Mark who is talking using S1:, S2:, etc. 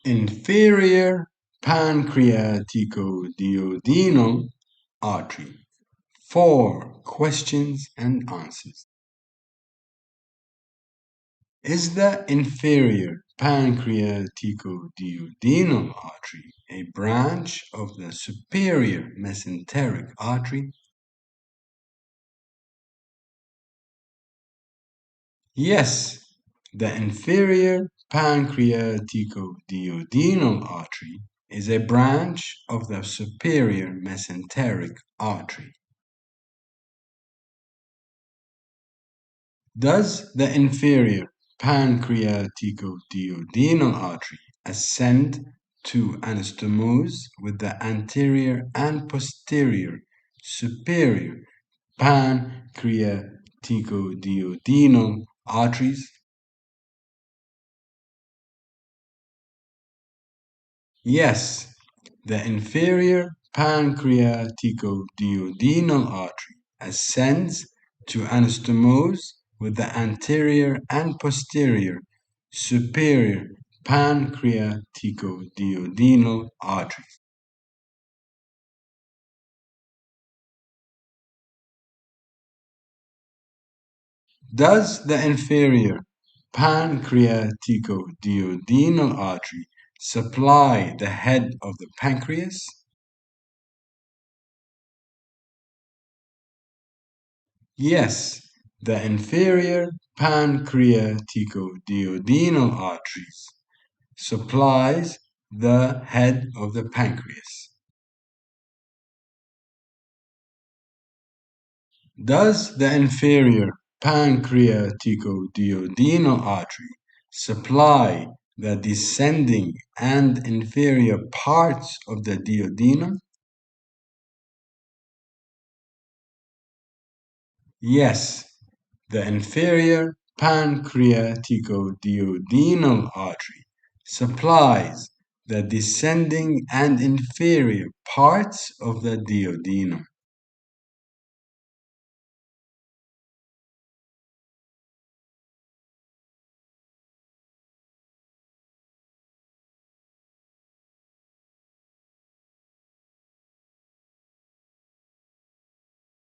S1: Inferior pancreaticoduodenal artery. 4 questions and answers. Is the inferior pancreaticoduodenal artery a branch of the superior mesenteric artery? Yes, the inferior pancreaticoduodenal artery is a branch of the superior mesenteric artery. Does the inferior pancreaticoduodenal artery ascend to anastomose with the anterior and posterior superior pancreaticoduodenal arteries? Yes, the inferior pancreaticoduodenal artery ascends to anastomose with the anterior and posterior superior pancreaticoduodenal arteries. Does the inferior pancreaticoduodenal artery supply the head of the pancreas? Yes, the inferior pancreaticoduodenal arteries supplies the head of the pancreas. Does the inferior pancreaticoduodenal artery supply the descending and inferior parts of the duodenum? Yes, the inferior pancreaticoduodenal artery supplies the descending and inferior parts of the duodenum.